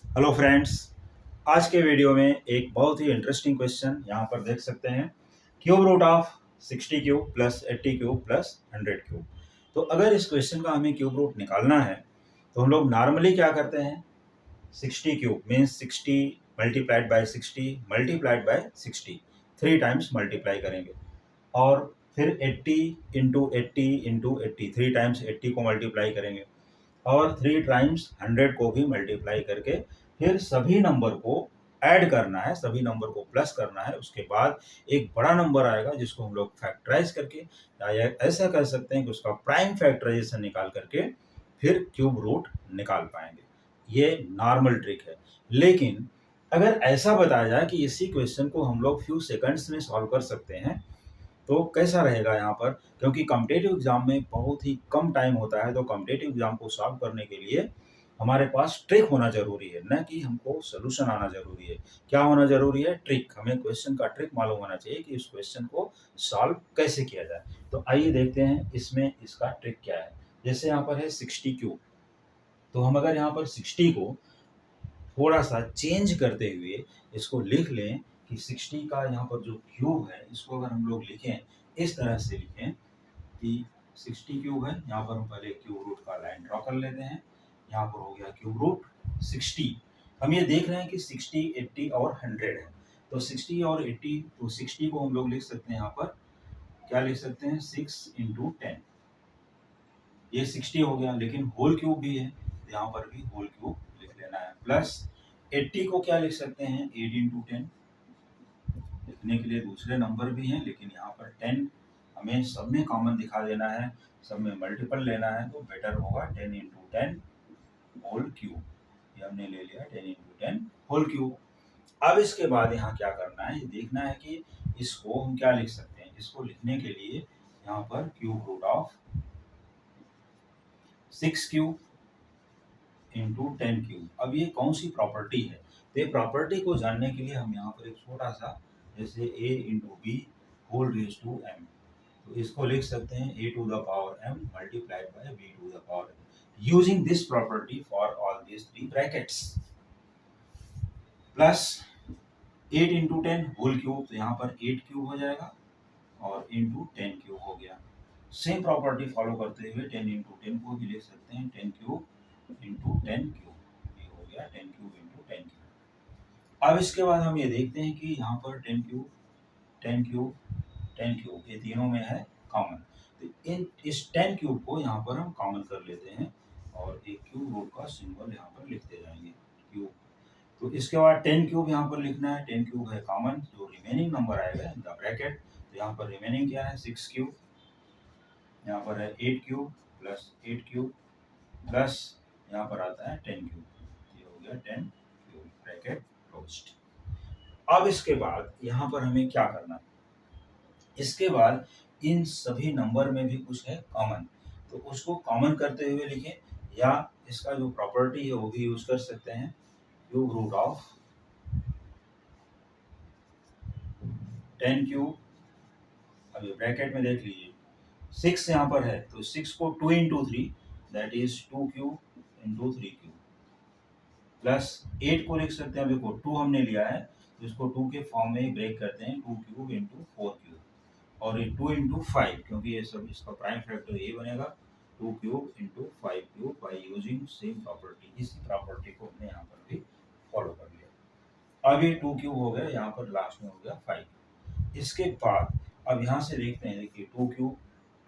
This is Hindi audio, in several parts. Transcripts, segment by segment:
Hello friends. आज के वीडियो में एक बहुत ही इंटरेस्टिंग क्वेश्चन यहाँ पर देख सकते हैं। Cube root of 60 cube plus 80 cube plus 100 cube. तो अगर इस क्वेश्चन का हमें क्यूब रूट निकालना है तो हम लोग नॉर्मली क्या करते हैं, 60 cube means 60 multiplied by 60 multiplied by 60, 3 times multiply करेंगे। और फिर 80 इंटू 80 इंटू 80, 3 टाइम्स 80 को मल्टीप्लाई करेंगे और 3 टाइम्स 100 को भी मल्टीप्लाई करके फिर सभी नंबर को ऐड करना है, सभी नंबर को प्लस करना है। उसके बाद एक बड़ा नंबर आएगा जिसको हम लोग फैक्टराइज करके या ऐसा कर सकते हैं कि उसका प्राइम फैक्टराइजेशन निकाल करके फिर क्यूब रूट निकाल पाएंगे। ये नॉर्मल ट्रिक है। लेकिन अगर ऐसा बताया जाए कि इसी क्वेश्चन को हम लोग फ्यू सेकंड्स में सॉल्व कर सकते हैं तो कैसा रहेगा यहाँ पर, क्योंकि कॉम्पिटिटिव एग्जाम में बहुत ही कम टाइम होता है। तो कॉम्पिटिटिव एग्जाम को सॉल्व करने के लिए हमारे पास ट्रिक होना जरूरी है, न कि हमको सोल्यूशन आना जरूरी है। क्या होना जरूरी है? ट्रिक। हमें क्वेश्चन का ट्रिक मालूम होना चाहिए कि इस क्वेश्चन को सॉल्व कैसे किया जाए। तो आइए देखते हैं इसमें इसका ट्रिक क्या है। जैसे यहाँ पर है 60 क्यूब, तो हम अगर यहाँ पर 60 को थोड़ा सा चेंज करते हुए इसको लिख लें कि 60 का यहाँ पर जो क्यूब है इसको अगर हम लोग लिखें, इस तरह से लिखें कि 60 क्यूब है। यहाँ पर हम पहले क्यूब रूट का लाइन ड्रॉ कर लेते हैं। यहाँ पर हो गया क्यूब रूट 60। हम ये देख रहे हैं कि 60, 80 और 100 है। तो 60 और 80, तो 60 को हम लोग लिख सकते हैं यहाँ पर, क्या लिख सकते हैं, 6 इंटू 10। ये 60 हो गया, लेकिन होल क्यूब भी है तो यहाँ पर भी होल क्यूब लिख लेना है। प्लस 80 को क्या लिख सकते हैं, 8 इंटू 10। लिखने के लिए दूसरे नंबर भी हैं, लेकिन यहाँ पर 10 हमें सब में कॉमन दिखा देना है, सब में मल्टीपल लेना है, तो बेटर होगा 10 इंटू 10 होल क्यूब। ये हमने ले लिया 10 इंटू 10 होल क्यूब। अब इसके बाद यहाँ क्या करना है, ये देखना है कि इसको हम क्या लिख सकते हैं। इसको लिखने के लिए यहाँ पर cube root of 6 cube into 10 cube. अब ये कौन सी प्रॉपर्टी है, तो ये प्रॉपर्टी को जानने के लिए हम यहाँ पर एक छोटा सा, जैसे a into b whole raise to m, तो इसको लिख सकते हैं a to the power m multiplied by b to the power m using this property for all these 3 brackets. Plus 8 into 10 whole cube, तो यहाँ पर 8 क्यूब हो जाएगा और इंटू 10 क्यूब हो गया। सेम प्रॉपर्टी फॉलो करते हुए 10 इंटू 10 को भी लिख सकते हैं 10 क्यूब इंटू 10 क्यूब। ये हो गया 10 क्यूब इंटू 10 क्यूब। अब इसके बाद हम ये देखते हैं कि यहाँ पर 10 क्यूब 10 क्यूब 10 क्यूब ये तीनों में है कॉमन। तो इस 10 क्यूब को यहाँ पर हम कॉमन कर लेते हैं और एक क्यूब रूट का सिंबल यहाँ पर लिखते जाएंगे क्यूब। तो इसके बाद 10 क्यूब यहाँ पर लिखना है, 10 क्यूब है कॉमन, जो रिमेनिंग नंबर आएगा इन द ब्रैकेट। तो यहाँ पर रिमेनिंग क्या है, 6 क्यूब। यहाँ पर है 8 क्यूब प्लस 8 क्यूब प्लस यहाँ पर आता है 10 क्यूब। ये हो गया 10 क्यूब, ब्रैकेट क्लोज्ड। अब इसके बाद यहाँ पर हमें क्या करना है, इसके बाद इन सभी नंबर में भी कुछ है कॉमन, तो उसको कॉमन करते हुए लिखें, या इसका जो प्रॉपर्टी है वो भी यूज कर सकते हैं, क्यूब रूट ऑफ 10 क्यूब। अभी ब्रैकेट में देख लीजिए 6 यहाँ पर है, तो 6 को 2 into 3 that is 2 cube into 3 cube. Plus 8 को लिख सकते हैं, देखो 2 हमने लिया है तो इसको 2 के फॉर्म में ही ब्रेक करते हैं, 2 क्यूब इंटू 4 क्यूब। और ये 2 इंटू 5, क्योंकि ये सब इसका प्राइम फैक्टर ये बनेगा 2 cube into 5 cube by using same property. इसी प्रॉपर्टी को हमने यहाँ पर भी फॉलो कर लिया। अब ये 2 क्यूब हो गया, यहाँ पर लास्ट में हो गया 5। इसके बाद अब यहाँ से देखते हैं, देखिए 2 क्यूब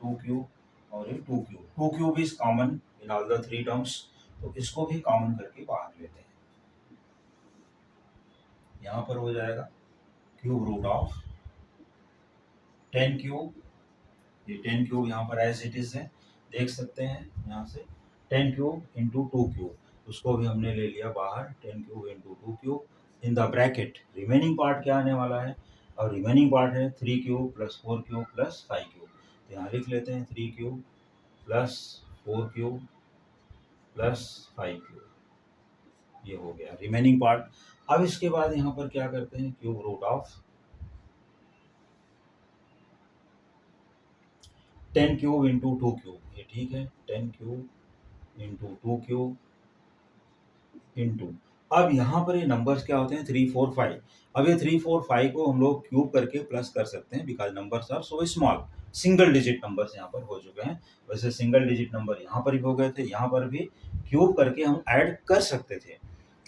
2 क्यूब और ये 2 cube, 2 cube is common in all the 3 terms, तो इसको भी कॉमन करके बाहर लेते हैं। यहाँ पर हो जाएगा क्यूब रूट ऑफ 10 क्यूब। ये 10 क्यूब यहाँ पर एज इट इज है, देख सकते हैं यहाँ से 10 क्यूब इंटू 2 क्यूब, उसको भी हमने ले लिया बाहर, 10 cube into 2 cube in the bracket. Remaining part क्या आने वाला है, और रिमेनिंग पार्ट है 3 cube plus 4 cube plus 5 cube. तो यहाँ लिख लेते हैं 3 cube plus 4 cube plus 5 cube. ये हो गया रिमेनिंग पार्ट। अब इसके बाद यहाँ पर क्या करते हैं, cube root of 10 cube into 2 cube, ये ठीक है, 10 क्यूब इंटू 2 क्यूब इंटू अब यहाँ पर ये नंबर्स क्या होते हैं 3, 4, 5। अब ये 3, 4, 5 को हम लोग क्यूब करके प्लस कर सकते हैं because numbers are so small. Single digit numbers यहाँ पर हो चुके हैं। वैसे सिंगल डिजिट नंबर यहाँ पर भी हो गए थे, यहाँ पर भी क्यूब करके हम ऐड कर सकते थे।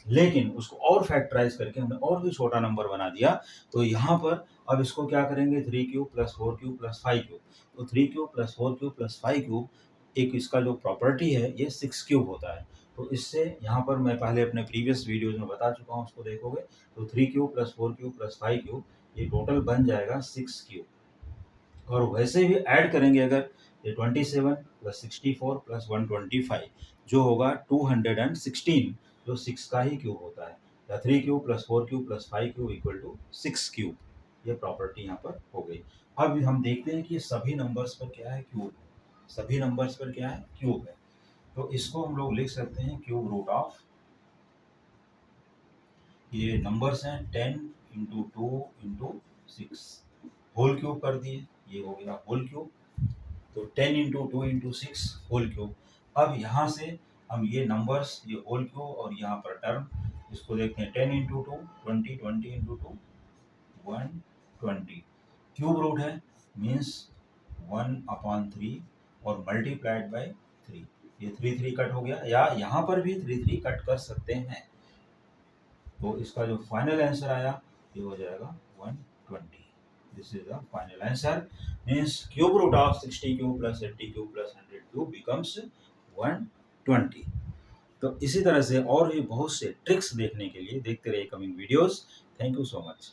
लेकिन उसको और फैक्टराइज़ करके हमने और भी छोटा नंबर बना दिया। तो यहाँ पर अब इसको क्या करेंगे 3 cube plus 4 cube plus 5 cube. तो 3 cube plus 4 cube plus 5 cube एक इसका जो प्रॉपर्टी है ये 6 क्यूब होता है। तो इससे यहाँ पर मैं पहले अपने प्रीवियस वीडियोज़ में बता चुका हूँ, उसको देखोगे तो 3 cube plus 4 cube plus 5 cube ये टोटल बन जाएगा 6 क्यूब। और वैसे भी ऐड करेंगे अगर ये 27 प्लस 64 प्लस 125 जो होगा 216 जो 6 का ही क्यूब होता है, या 3 cube plus 4 cube plus 5 cube equal to 6 cube. ये प्रॉपर्टी यहाँ पर हो गई। अब हम देखते हैं कि सभी नंबर्स पर क्या है क्यूब है, सभी नंबर्स पर क्या है क्यूब है। तो इसको हम लोग लिख सकते हैं क्यूब रूट ऑफ, ये नंबर्स हैं 10 इंटू 2 इंटू 6 होल क्यूब कर दिए, ये हो गया होल क्यूब। तो 10 इंटू 2 इंटू 6 होल क्यूब। अब यहाँ से हम ये नंबर्स ये होल क्यूब और यहाँ पर टर्म इसको देखते हैं 10 इंटू 2 20 20 इंटू 2 120 क्यूब रूट है मीन्स 1/3 और मल्टीप्लाइड बाय 3। ये 3 3 कट हो गया, या यहाँ पर भी 3 3 कट कर सकते हैं। तो इसका जो फाइनल आंसर आया ये हो जाएगा 120। This is the final answer. Means cube root of 60 cube plus 80 cube plus 100 cube becomes 120। तो इसी तरह से और भी बहुत से ट्रिक्स देखने के लिए देखते रहिए coming videos. Thank you so much.